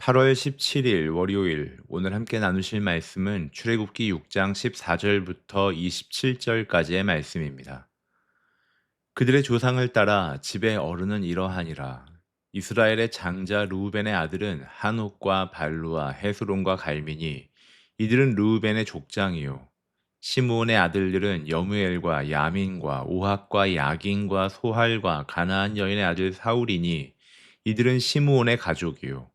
8월 17일 월요일 오늘 함께 나누실 말씀은 출애굽기 6장 14절부터 27절까지의 말씀입니다. 그들의 조상을 따라 집의 어른은 이러하니라. 이스라엘의 장자 르우벤의 아들은 한옥과 발루와 헤스론과 갈미니 이들은 르우벤의 족장이요. 시므온의 아들들은 여무엘과 야민과 오학과 야긴과 소할과 가나안 여인의 아들 사울이니 이들은 시므온의 가족이요.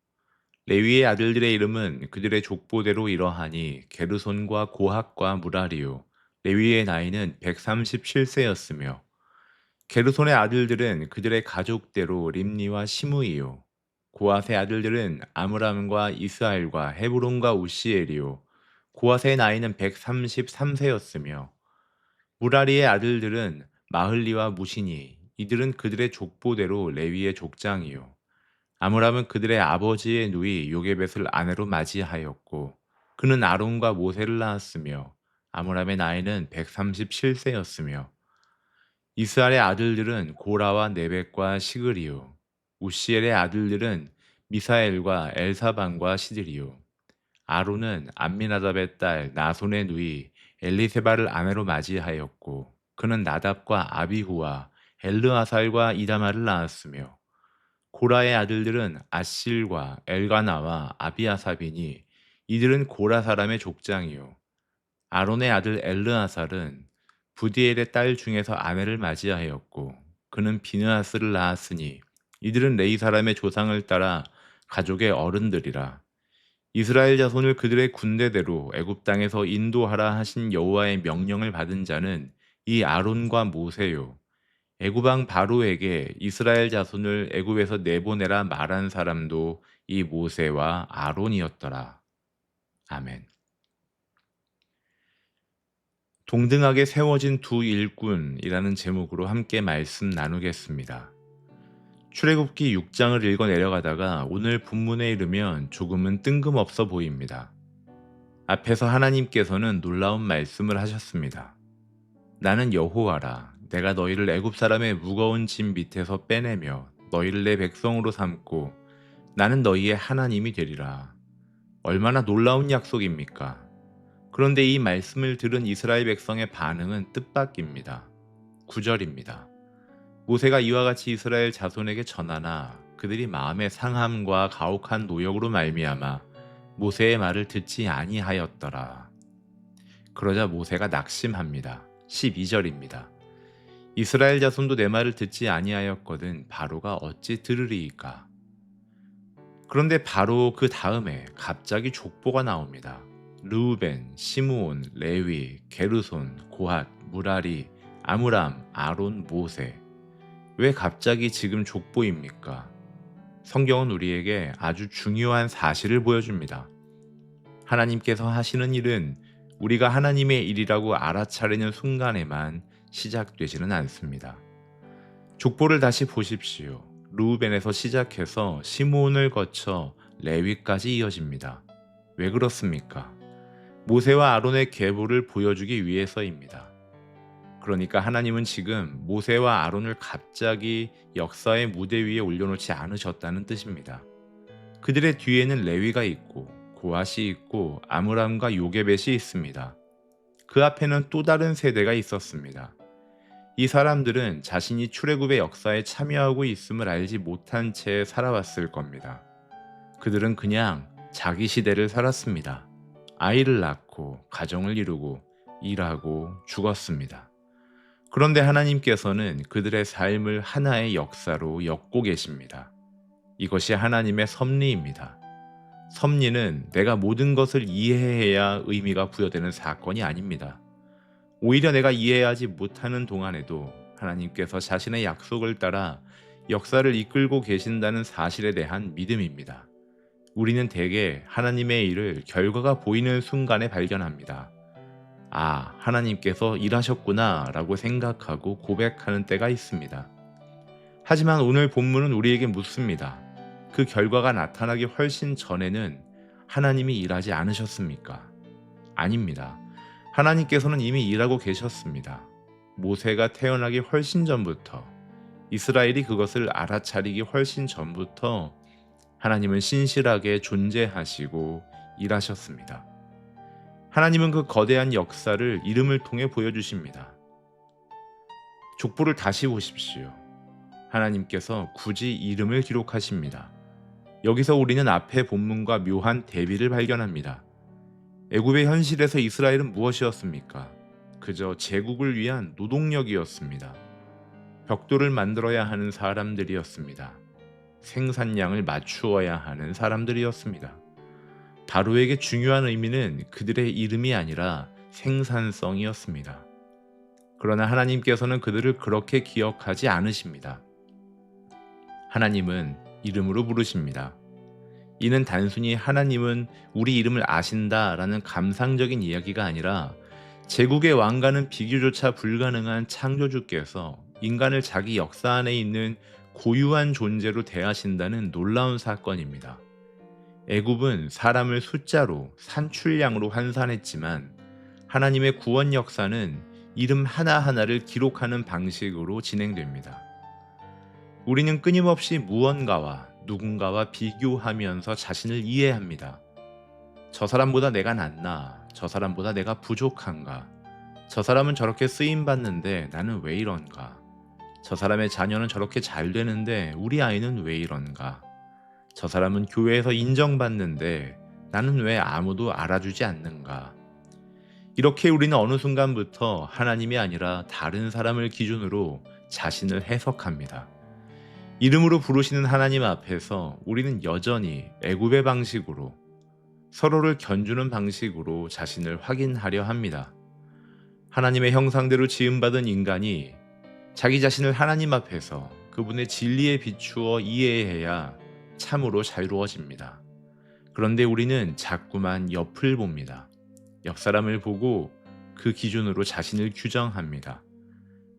레위의 아들들의 이름은 그들의 족보대로 이러하니 게르손과 고학과 무라리요. 레위의 나이는 137세였으며 게르손의 아들들은 그들의 가족대로 림니와 시므이요. 고핫의 아들들은 아므람과 이스하엘과 헤브론과 우시엘이요. 고핫의 나이는 133세였으며 무라리의 아들들은 마흘리와 무시니 이들은 그들의 족보대로 레위의 족장이요. 아므람은 그들의 아버지의 누이 요게벳을 아내로 맞이하였고 그는 아론과 모세를 낳았으며 아므람의 나이는 137세였으며 이스라엘의 아들들은 고라와 네벡과 시그리요. 우시엘의 아들들은 미사엘과 엘사반과 시드리요. 아론은 암미나답의 딸 나손의 누이 엘리세바를 아내로 맞이하였고 그는 나답과 아비후와 엘르아살과 이다마를 낳았으며 고라의 아들들은 아실과 엘가나와 아비아삽이니 이들은 고라 사람의 족장이요. 아론의 아들 엘르아살은 부디엘의 딸 중에서 아내를 맞이하였고 그는 비느하스를 낳았으니 이들은 레이 사람의 조상을 따라 가족의 어른들이라. 이스라엘 자손을 그들의 군대대로 애굽 땅에서 인도하라 하신 여호와의 명령을 받은 자는 이 아론과 모세요. 애굽 왕 바로에게 이스라엘 자손을 애굽에서 내보내라 말한 사람도 이 모세와 아론이었더라. 아멘. 동등하게 세워진 두 일꾼이라는 제목으로 함께 말씀 나누겠습니다. 출애굽기 6장을 읽어 내려가다가 오늘 본문에 이르면 조금은 뜬금없어 보입니다. 앞에서 하나님께서는 놀라운 말씀을 하셨습니다. 나는 여호와라. 내가 너희를 애굽 사람의 무거운 짐 밑에서 빼내며 너희를 내 백성으로 삼고 나는 너희의 하나님이 되리라. 얼마나 놀라운 약속입니까? 그런데 이 말씀을 들은 이스라엘 백성의 반응은 뜻밖입니다. 9절입니다. 모세가 이와 같이 이스라엘 자손에게 전하나 그들이 마음의 상함과 가혹한 노역으로 말미암아 모세의 말을 듣지 아니하였더라. 그러자 모세가 낙심합니다. 12절입니다. 이스라엘 자손도 내 말을 듣지 아니하였거든 바로가 어찌 들으리이까. 그런데 바로 그 다음에 갑자기 족보가 나옵니다. 르우벤, 시므온, 레위, 게르손, 고핫, 무라리, 아므람, 아론, 모세. 왜 갑자기 지금 족보입니까? 성경은 우리에게 아주 중요한 사실을 보여줍니다. 하나님께서 하시는 일은 우리가 하나님의 일이라고 알아차리는 순간에만 시작되지는 않습니다. 족보를 다시 보십시오. 르우벤에서 시작해서 시므온을 거쳐 레위까지 이어집니다. 왜 그렇습니까? 모세와 아론의 계보를 보여주기 위해서입니다. 그러니까 하나님은 지금 모세와 아론을 갑자기 역사의 무대 위에 올려놓지 않으셨다는 뜻입니다. 그들의 뒤에는 레위가 있고 고핫이 있고 아므람과 요게벳이 있습니다. 그 앞에는 또 다른 세대가 있었습니다. 이 사람들은 자신이 출애굽의 역사에 참여하고 있음을 알지 못한 채 살아왔을 겁니다. 그들은 그냥 자기 시대를 살았습니다. 아이를 낳고 가정을 이루고 일하고 죽었습니다. 그런데 하나님께서는 그들의 삶을 하나의 역사로 엮고 계십니다. 이것이 하나님의 섭리입니다. 섭리는 내가 모든 것을 이해해야 의미가 부여되는 사건이 아닙니다. 오히려 내가 이해하지 못하는 동안에도 하나님께서 자신의 약속을 따라 역사를 이끌고 계신다는 사실에 대한 믿음입니다. 우리는 대개 하나님의 일을 결과가 보이는 순간에 발견합니다. 아, 하나님께서 일하셨구나 라고 생각하고 고백하는 때가 있습니다. 하지만 오늘 본문은 우리에게 묻습니다. 그 결과가 나타나기 훨씬 전에는 하나님이 일하지 않으셨습니까? 아닙니다. 하나님께서는 이미 일하고 계셨습니다. 모세가 태어나기 훨씬 전부터, 이스라엘이 그것을 알아차리기 훨씬 전부터 하나님은 신실하게 존재하시고 일하셨습니다. 하나님은 그 거대한 역사를 이름을 통해 보여주십니다. 족보를 다시 보십시오. 하나님께서 굳이 이름을 기록하십니다. 여기서 우리는 앞의 본문과 묘한 대비를 발견합니다. 애굽의 현실에서 이스라엘은 무엇이었습니까? 그저 제국을 위한 노동력이었습니다. 벽돌을 만들어야 하는 사람들이었습니다. 생산량을 맞추어야 하는 사람들이었습니다. 바로에게 중요한 의미는 그들의 이름이 아니라 생산성이었습니다. 그러나 하나님께서는 그들을 그렇게 기억하지 않으십니다. 하나님은 이름으로 부르십니다. 이는 단순히 하나님은 우리 이름을 아신다라는 감상적인 이야기가 아니라 제국의 왕과는 비교조차 불가능한 창조주께서 인간을 자기 역사 안에 있는 고유한 존재로 대하신다는 놀라운 사건입니다. 애굽은 사람을 숫자로 산출량으로 환산했지만 하나님의 구원 역사는 이름 하나하나를 기록하는 방식으로 진행됩니다. 우리는 끊임없이 무언가와 누군가와 비교하면서 자신을 이해합니다. 저 사람보다 내가 낫나? 저 사람보다 내가 부족한가? 저 사람은 저렇게 쓰임받는데 나는 왜 이런가? 저 사람의 자녀는 저렇게 잘 되는데 우리 아이는 왜 이런가? 저 사람은 교회에서 인정받는데 나는 왜 아무도 알아주지 않는가? 이렇게 우리는 어느 순간부터 하나님이 아니라 다른 사람을 기준으로 자신을 해석합니다. 이름으로 부르시는 하나님 앞에서 우리는 여전히 애굽의 방식으로 서로를 견주는 방식으로 자신을 확인하려 합니다. 하나님의 형상대로 지음받은 인간이 자기 자신을 하나님 앞에서 그분의 진리에 비추어 이해해야 참으로 자유로워집니다. 그런데 우리는 자꾸만 옆을 봅니다. 옆 사람을 보고 그 기준으로 자신을 규정합니다.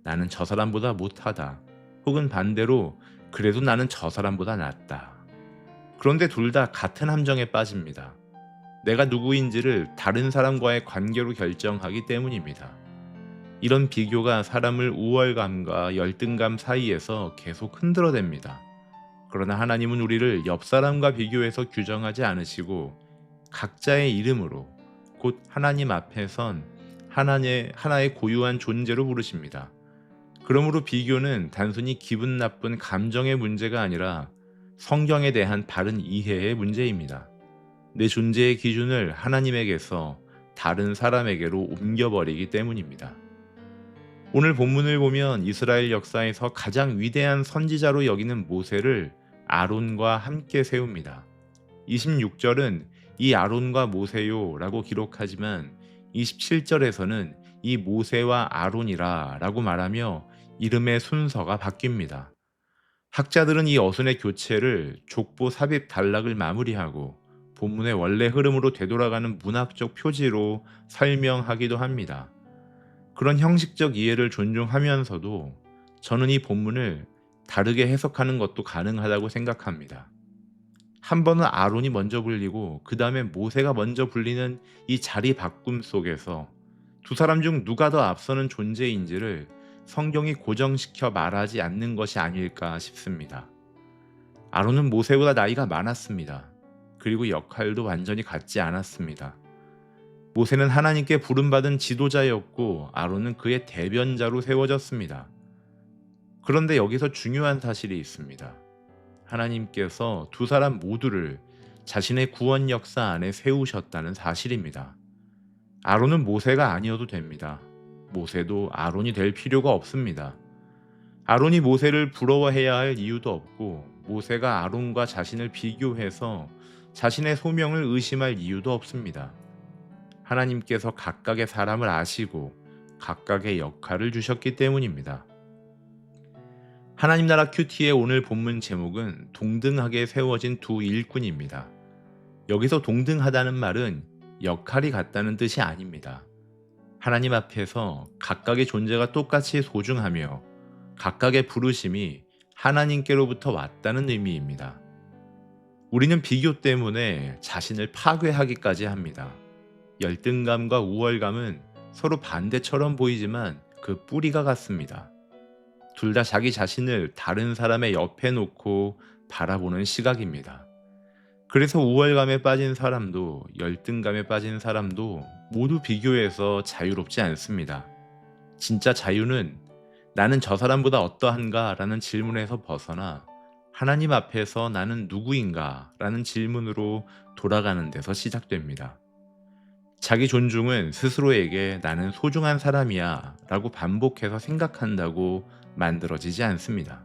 나는 저 사람보다 못하다. 혹은 반대로 그래도 나는 저 사람보다 낫다. 그런데 둘 다 같은 함정에 빠집니다. 내가 누구인지를 다른 사람과의 관계로 결정하기 때문입니다. 이런 비교가 사람을 우월감과 열등감 사이에서 계속 흔들어댑니다. 그러나 하나님은 우리를 옆 사람과 비교해서 규정하지 않으시고 각자의 이름으로 곧 하나님 앞에 선 하나의 고유한 존재로 부르십니다. 그러므로 비교는 단순히 기분 나쁜 감정의 문제가 아니라 성경에 대한 바른 이해의 문제입니다. 내 존재의 기준을 하나님에게서 다른 사람에게로 옮겨버리기 때문입니다. 오늘 본문을 보면 이스라엘 역사에서 가장 위대한 선지자로 여기는 모세를 아론과 함께 세웁니다. 26절은 이 아론과 모세요 라고 기록하지만 27절에서는 이 모세와 아론이라 라고 말하며 이름의 순서가 바뀝니다. 학자들은 이 어순의 교체를 족보 삽입 단락을 마무리하고 본문의 원래 흐름으로 되돌아가는 문학적 표지로 설명하기도 합니다. 그런 형식적 이해를 존중하면서도 저는 이 본문을 다르게 해석하는 것도 가능하다고 생각합니다. 한 번은 아론이 먼저 불리고 그 다음에 모세가 먼저 불리는 이 자리 바꿈 속에서 두 사람 중 누가 더 앞서는 존재인지를 성경이 고정시켜 말하지 않는 것이 아닐까 싶습니다. 아론은 모세보다 나이가 많았습니다. 그리고 역할도 완전히 같지 않았습니다. 모세는 하나님께 부름받은 지도자였고 아론은 그의 대변자로 세워졌습니다. 그런데 여기서 중요한 사실이 있습니다. 하나님께서 두 사람 모두를 자신의 구원 역사 안에 세우셨다는 사실입니다. 아론은 모세가 아니어도 됩니다. 모세도 아론이 될 필요가 없습니다. 아론이 모세를 부러워해야 할 이유도 없고 모세가 아론과 자신을 비교해서 자신의 소명을 의심할 이유도 없습니다. 하나님께서 각각의 사람을 아시고 각각의 역할을 주셨기 때문입니다. 하나님 나라 큐티의 오늘 본문 제목은 동등하게 세워진 두 일꾼입니다. 여기서 동등하다는 말은 역할이 같다는 뜻이 아닙니다. 하나님 앞에서 각각의 존재가 똑같이 소중하며 각각의 부르심이 하나님께로부터 왔다는 의미입니다. 우리는 비교 때문에 자신을 파괴하기까지 합니다. 열등감과 우월감은 서로 반대처럼 보이지만 그 뿌리가 같습니다. 둘 다 자기 자신을 다른 사람의 옆에 놓고 바라보는 시각입니다. 그래서 우월감에 빠진 사람도 열등감에 빠진 사람도 모두 비교해서 자유롭지 않습니다. 진짜 자유는 나는 저 사람보다 어떠한가 라는 질문에서 벗어나 하나님 앞에서 나는 누구인가 라는 질문으로 돌아가는 데서 시작됩니다. 자기 존중은 스스로에게 나는 소중한 사람이야 라고 반복해서 생각한다고 만들어지지 않습니다.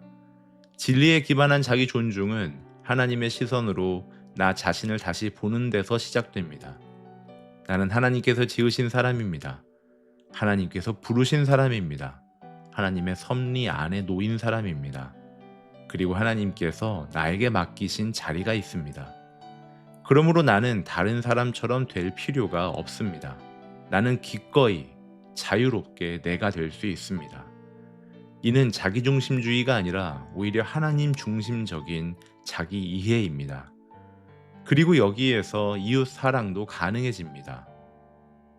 진리에 기반한 자기 존중은 하나님의 시선으로 나 자신을 다시 보는 데서 시작됩니다. 나는 하나님께서 지으신 사람입니다. 하나님께서 부르신 사람입니다. 하나님의 섭리 안에 놓인 사람입니다. 그리고 하나님께서 나에게 맡기신 자리가 있습니다. 그러므로 나는 다른 사람처럼 될 필요가 없습니다. 나는 기꺼이 자유롭게 내가 될 수 있습니다. 이는 자기중심주의가 아니라 오히려 하나님 중심적인 자기 이해입니다. 그리고 여기에서 이웃 사랑도 가능해집니다.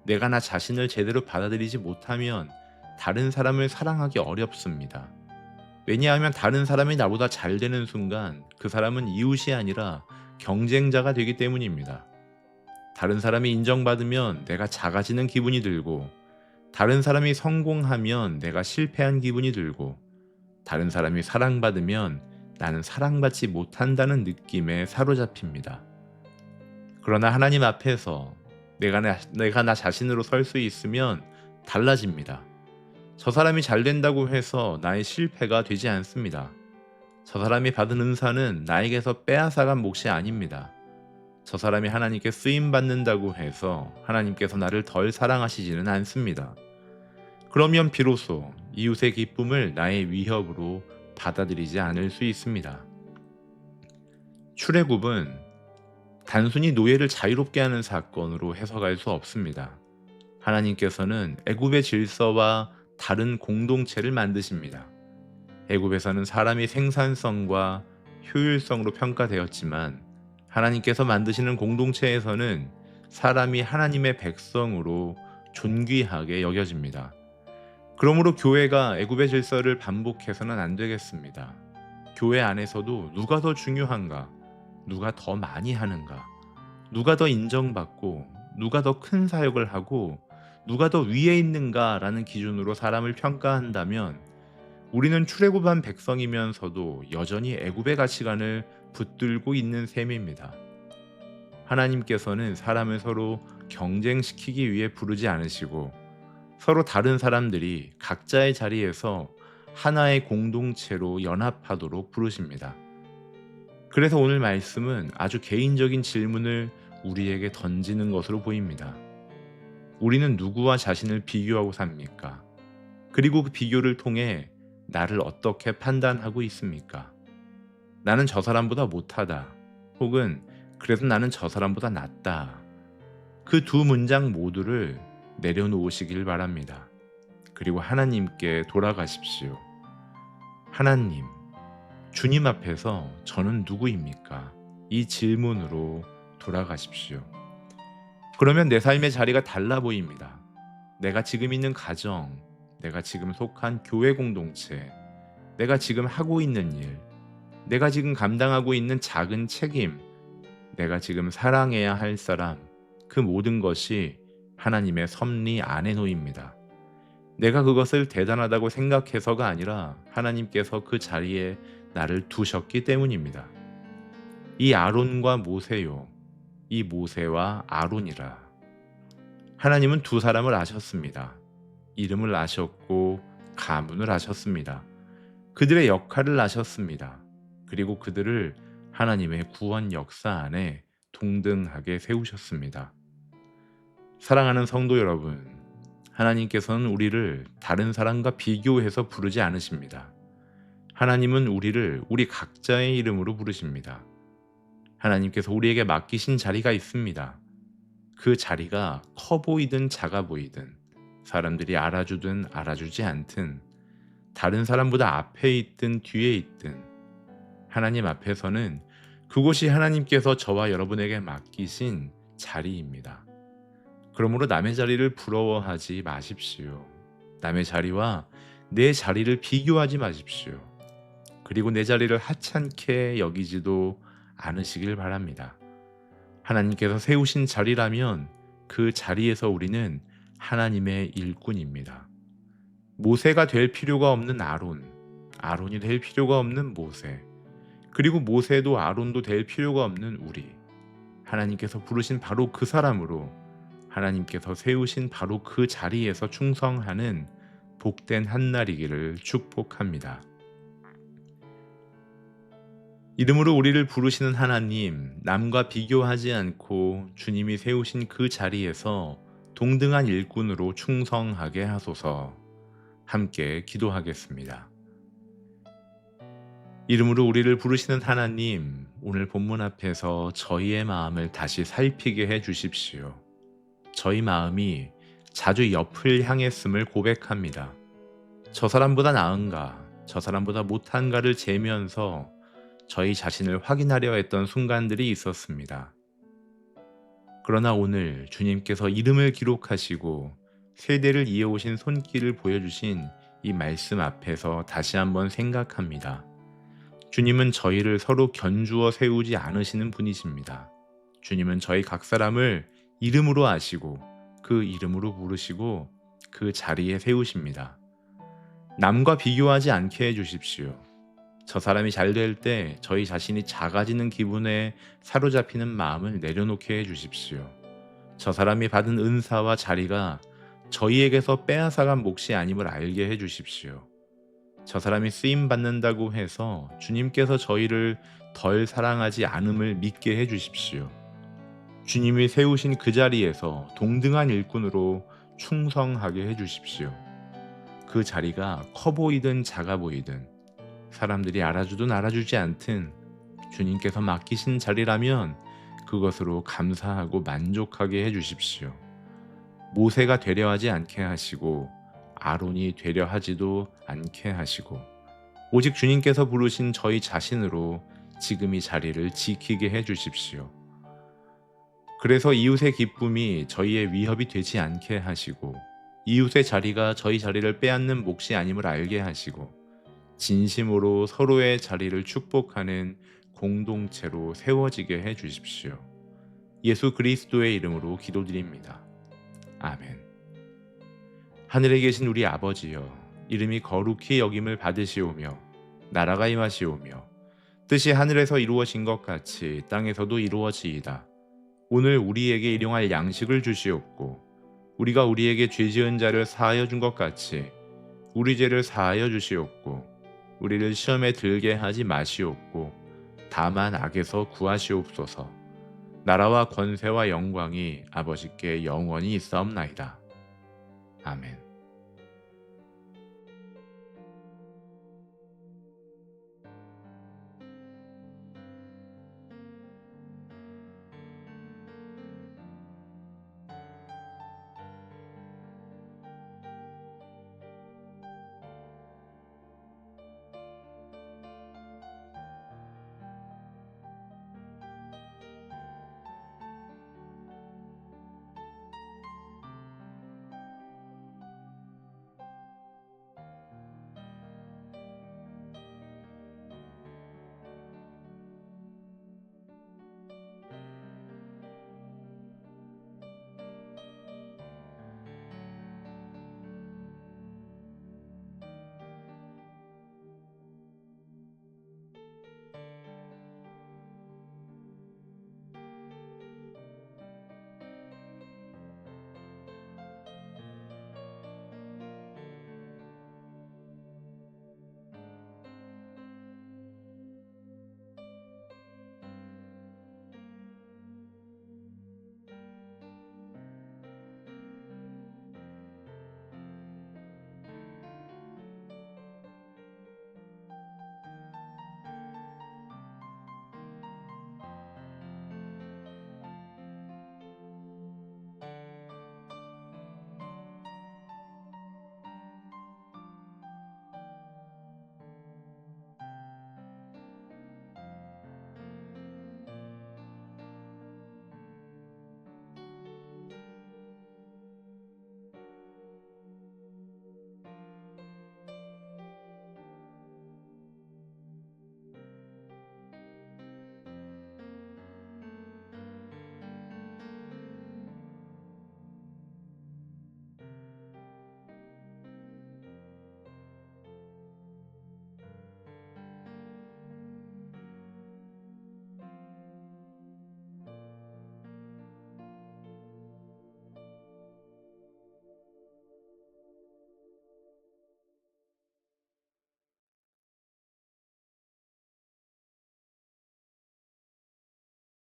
내가 나 자신을 제대로 받아들이지 못하면 다른 사람을 사랑하기 어렵습니다. 왜냐하면 다른 사람이 나보다 잘 되는 순간 그 사람은 이웃이 아니라 경쟁자가 되기 때문입니다. 다른 사람이 인정받으면 내가 작아지는 기분이 들고, 다른 사람이 성공하면 내가 실패한 기분이 들고, 다른 사람이 사랑받으면 나는 사랑받지 못한다는 느낌에 사로잡힙니다. 그러나 하나님 앞에서 내가 나 자신으로 설 수 있으면 달라집니다. 저 사람이 잘 된다고 해서 나의 실패가 되지 않습니다. 저 사람이 받은 은사는 나에게서 빼앗아간 몫이 아닙니다. 저 사람이 하나님께 쓰임 받는다고 해서 하나님께서 나를 덜 사랑하시지는 않습니다. 그러면 비로소 이웃의 기쁨을 나의 위협으로 받아들이지 않을 수 있습니다. 출애굽은 단순히 노예를 자유롭게 하는 사건으로 해석할 수 없습니다. 하나님께서는 애굽의 질서와 다른 공동체를 만드십니다. 애굽에서는 사람이 생산성과 효율성으로 평가되었지만 하나님께서 만드시는 공동체에서는 사람이 하나님의 백성으로 존귀하게 여겨집니다. 그러므로 교회가 애굽의 질서를 반복해서는 안 되겠습니다. 교회 안에서도 누가 더 중요한가? 누가 더 많이 하는가? 누가 더 인정받고 누가 더 큰 사역을 하고 누가 더 위에 있는가라는 기준으로 사람을 평가한다면 우리는 출애굽한 백성이면서도 여전히 애굽의 가치관을 붙들고 있는 셈입니다. 하나님께서는 사람을 서로 경쟁시키기 위해 부르지 않으시고 서로 다른 사람들이 각자의 자리에서 하나의 공동체로 연합하도록 부르십니다. 그래서 오늘 말씀은 아주 개인적인 질문을 우리에게 던지는 것으로 보입니다. 우리는 누구와 자신을 비교하고 삽니까? 그리고 그 비교를 통해 나를 어떻게 판단하고 있습니까? 나는 저 사람보다 못하다. 혹은 그래도 나는 저 사람보다 낫다. 그 두 문장 모두를 내려놓으시길 바랍니다. 그리고 하나님께 돌아가십시오. 하나님, 주님 앞에서 저는 누구입니까? 이 질문으로 돌아가십시오. 그러면 내 삶의 자리가 달라 보입니다. 내가 지금 있는 가정, 내가 지금 속한 교회 공동체, 내가 지금 하고 있는 일, 내가 지금 감당하고 있는 작은 책임, 내가 지금 사랑해야 할 사람, 그 모든 것이 하나님의 섭리 안에 놓입니다. 내가 그것을 대단하다고 생각해서가 아니라 하나님께서 그 자리에 나를 두셨기 때문입니다. 이 아론과 모세요. 이 모세와 아론이라. 하나님은 두 사람을 아셨습니다. 이름을 아셨고 가문을 아셨습니다. 그들의 역할을 아셨습니다. 그리고 그들을 하나님의 구원 역사 안에 동등하게 세우셨습니다. 사랑하는 성도 여러분, 하나님께서는 우리를 다른 사람과 비교해서 부르지 않으십니다. 하나님은 우리를 우리 각자의 이름으로 부르십니다. 하나님께서 우리에게 맡기신 자리가 있습니다. 그 자리가 커 보이든 작아 보이든 사람들이 알아주든 알아주지 않든 다른 사람보다 앞에 있든 뒤에 있든 하나님 앞에서는 그곳이 하나님께서 저와 여러분에게 맡기신 자리입니다. 그러므로 남의 자리를 부러워하지 마십시오. 남의 자리와 내 자리를 비교하지 마십시오. 그리고 내 자리를 하찮게 여기지도 않으시길 바랍니다. 하나님께서 세우신 자리라면 그 자리에서 우리는 하나님의 일꾼입니다. 모세가 될 필요가 없는 아론, 아론이 될 필요가 없는 모세, 그리고 모세도 아론도 될 필요가 없는 우리. 하나님께서 부르신 바로 그 사람으로 하나님께서 세우신 바로 그 자리에서 충성하는 복된 한날이기를 축복합니다. 이름으로 우리를 부르시는 하나님, 남과 비교하지 않고 주님이 세우신 그 자리에서 동등한 일꾼으로 충성하게 하소서. 함께 기도하겠습니다. 이름으로 우리를 부르시는 하나님, 오늘 본문 앞에서 저희의 마음을 다시 살피게 해 주십시오. 저희 마음이 자주 옆을 향했음을 고백합니다. 저 사람보다 나은가, 저 사람보다 못한가를 재면서 저희 자신을 확인하려 했던 순간들이 있었습니다. 그러나 오늘 주님께서 이름을 기록하시고 세대를 이어오신 손길을 보여주신 이 말씀 앞에서 다시 한번 생각합니다. 주님은 저희를 서로 견주어 세우지 않으시는 분이십니다. 주님은 저희 각 사람을 이름으로 아시고 그 이름으로 부르시고 그 자리에 세우십니다. 남과 비교하지 않게 해주십시오. 저 사람이 잘 될 때 저희 자신이 작아지는 기분에 사로잡히는 마음을 내려놓게 해주십시오. 저 사람이 받은 은사와 자리가 저희에게서 빼앗아간 몫이 아님을 알게 해주십시오. 저 사람이 쓰임받는다고 해서 주님께서 저희를 덜 사랑하지 않음을 믿게 해주십시오. 주님이 세우신 그 자리에서 동등한 일꾼으로 충성하게 해주십시오. 그 자리가 커 보이든 작아 보이든 사람들이 알아주든 알아주지 않든 주님께서 맡기신 자리라면 그것으로 감사하고 만족하게 해주십시오. 모세가 되려 하지 않게 하시고 아론이 되려 하지도 않게 하시고 오직 주님께서 부르신 저희 자신으로 지금 이 자리를 지키게 해주십시오. 그래서 이웃의 기쁨이 저희의 위협이 되지 않게 하시고 이웃의 자리가 저희 자리를 빼앗는 몫이 아님을 알게 하시고 진심으로 서로의 자리를 축복하는 공동체로 세워지게 해 주십시오. 예수 그리스도의 이름으로 기도드립니다. 아멘. 하늘에 계신 우리 아버지여, 이름이 거룩히 여김을 받으시오며 나라가 임하시오며 뜻이 하늘에서 이루어진 것 같이 땅에서도 이루어지이다. 오늘 우리에게 일용할 양식을 주시옵고 우리가 우리에게 죄 지은 자를 사하여 준 것 같이 우리 죄를 사하여 주시옵고 우리를 시험에 들게 하지 마시옵고 다만 악에서 구하시옵소서. 나라와 권세와 영광이 아버지께 영원히 있사옵나이다. 아멘.